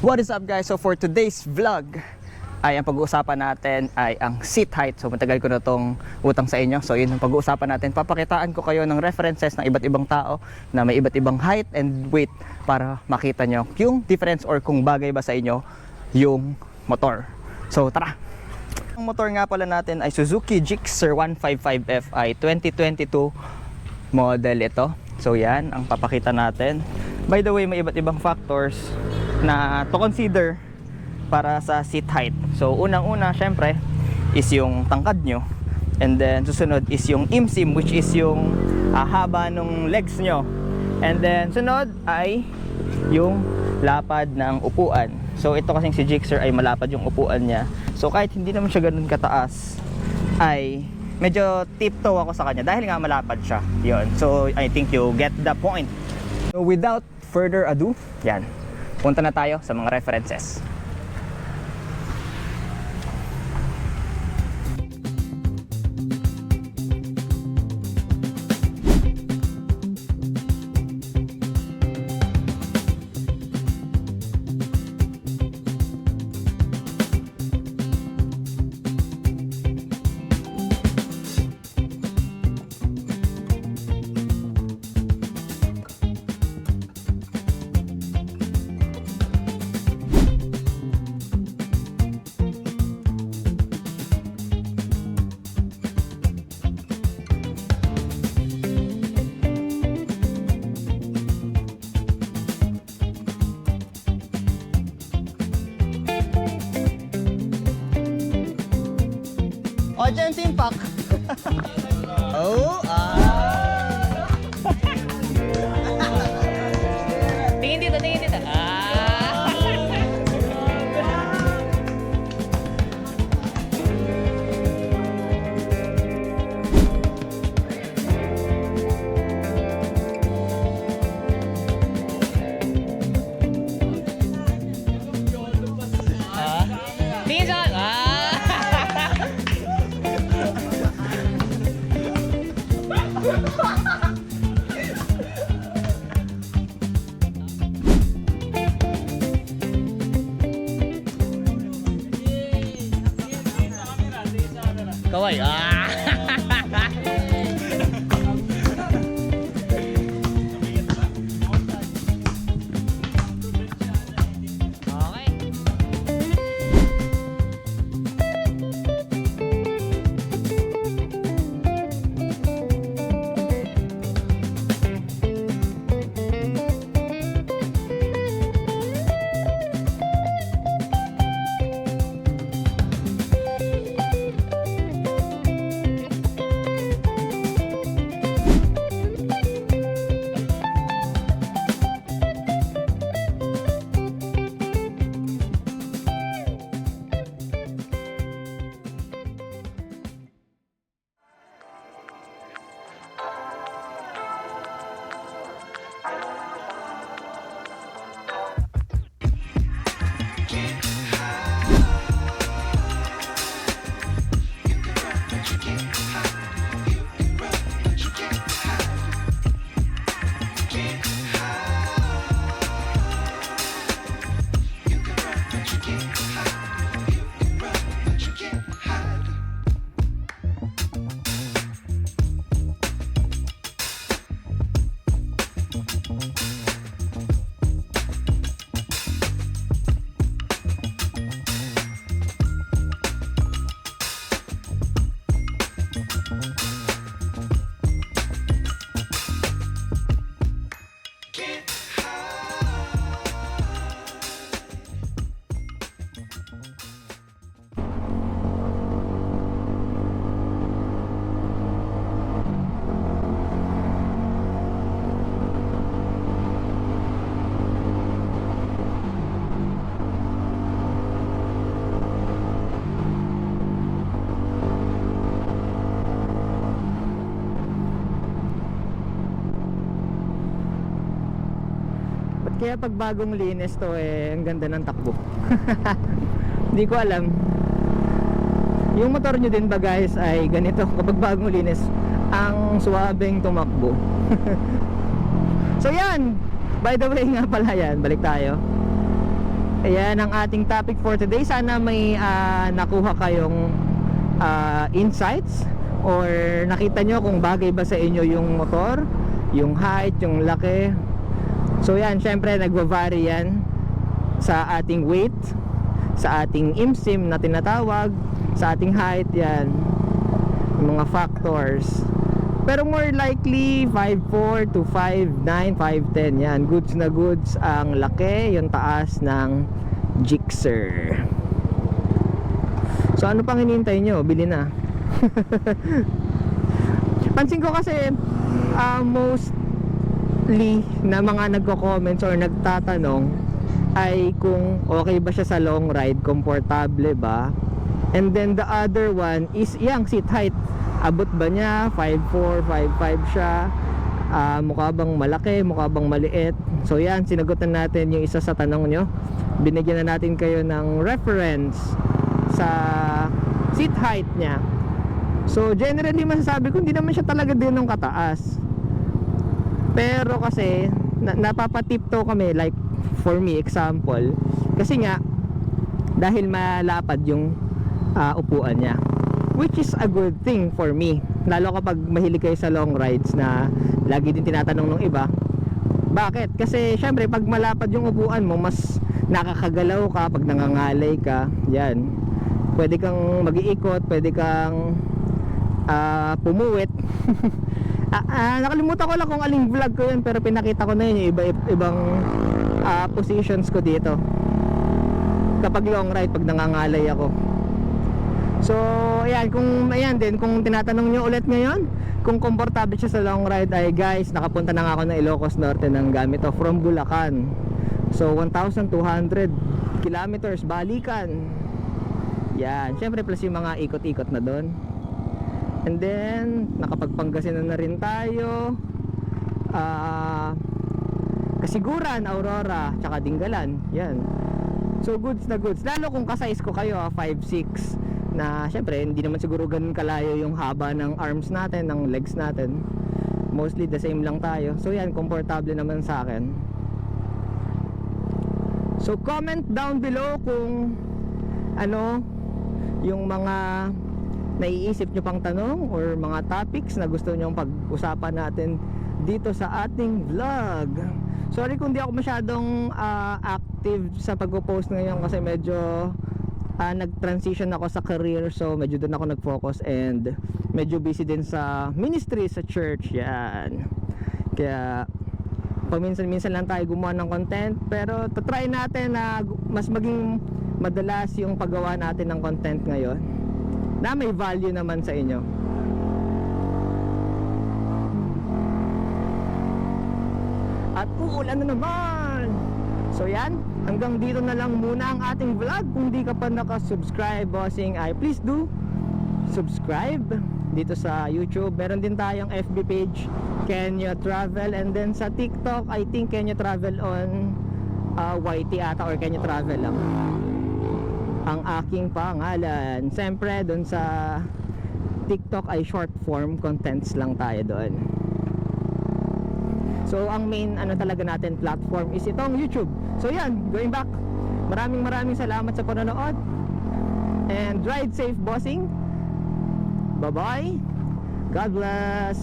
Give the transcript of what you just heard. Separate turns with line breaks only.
What is up guys? So for today's vlog ay ang pag-uusapan natin ay ang seat height. So matagal ko na itong utang sa inyo. So yun ang pag-uusapan natin. Papakitaan ko kayo ng references ng iba't ibang tao na may iba't ibang height and weight para makita nyo yung difference or kung bagay ba sa inyo yung motor. So tara! Ang motor nga pala natin ay Suzuki Gixxer 155 Fi 2022 model ito. So yan ang papakita natin. By the way, may iba't ibang factors na to consider para sa seat height. So unang-una syempre is yung tangkad nyo, and then susunod is yung IMSIM, which is yung haba ng legs nyo, and then sunod ay yung lapad ng upuan. So ito kasing si Gixxer ay malapad yung upuan niya, so kahit hindi naman siya ganun kataas ay medyo tiptoe ako sa kanya dahil nga malapad siya. Yun. So I think you get the point. So without further ado, yan, punta na tayo sa mga references. Audience impact. Oh,
Tingin dito, tingin dito. Tingin sa Kawai. Okay.
Kaya pag bagong linis to ang ganda ng takbo. Hindi ko alam. Yung motor nyo din ba guys ay ganito kapag bagong linis, ang suwabeng tumakbo. So yan, by the way nga pala yan, balik tayo. Ayan ang ating topic for today. Sana may nakuha kayong insights or nakita nyo kung bagay ba sa inyo yung motor, yung height, yung laki. So yan, syempre nagva-vary yan sa ating weight, sa ating IMSIM na tinatawag, sa ating height, yan yung mga factors. Pero more likely 5'4 to 5'9, 5'10 yan, goods na goods ang laki, yung taas ng Gixxer. So ano pang hinihintay nyo? Bili na. Pansin ko kasi mostly na mga nagko-comments or nagtatanong ay kung okay ba siya sa long ride, komportable ba. And then the other one is yung seat height. Abot ba niya? 5'4", 5'5 siya? Mukha bang malaki? Mukha bang maliit? So yan, sinagutan natin yung isa sa tanong nyo. Binigyan na natin kayo ng reference sa seat height niya. So generally masasabi ko hindi naman siya talaga din ng kataas. Pero kasi napapatiptoe kami, like for me example, kasi nga dahil malapad yung upuan niya, which is a good thing for me, lalo kapag mahilig kayo sa long rides na lagi din tinatanong ng iba. Bakit? Kasi syempre pag malapad yung upuan mo, mas nakakagalaw ka pag nangangalay ka. Yan, pwede kang mag-iikot, pwede kang pumuwit. Nakalimutan ko lang kung aling vlog ko yun, pero pinakita ko na yun yung ibang positions ko dito kapag long ride, pag nangangalay ako. So ayan, kung tinatanong nyo ulit ngayon kung komportable siya sa long ride, ay guys, nakapunta na nga ako ng Ilocos Norte ng gamit to from Bulacan. So 1,200 kilometers balikan. Yan, syempre plus yung mga ikot-ikot na doon. And then nakapagpangasinan na rin tayo, Kasiguran, Aurora, tsaka Dingalan. Yan. So goods na goods, lalo kung ka-size ko kayo 5'6", na syempre hindi naman siguro ganun kalayo yung haba ng arms natin, ng legs natin. Mostly the same lang tayo. So yan, komportable naman sa akin. So comment down below kung ano yung mga naiisip nyo pang tanong or mga topics na gusto nyong pag-usapan natin dito sa ating vlog. Sorry kung di ako masyadong active sa pag-post ngayon kasi medyo nag-transition ako sa career, so medyo doon ako nag-focus and medyo busy din sa ministry sa church. Yan, kaya paminsan-minsan lang tayo gumawa ng content, pero try natin na mas maging madalas yung paggawa natin ng content ngayon na may value naman sa inyo. At uulan na naman. So yan, hanggang dito na lang muna ang ating vlog. Kung di ka pa naka-subscribe, bossing, ay please do subscribe dito sa YouTube. Meron din tayong FB page, Kenya Travel, and then sa TikTok, I think Kenya Travel on YT ata, or Kenya Travel lang ang aking pangalan. Siyempre doon sa TikTok ay short form contents lang tayo doon. So ang main talaga natin platform is itong YouTube. So yan, going back, maraming salamat sa panonood, and ride safe, bossing. Bye bye, God bless.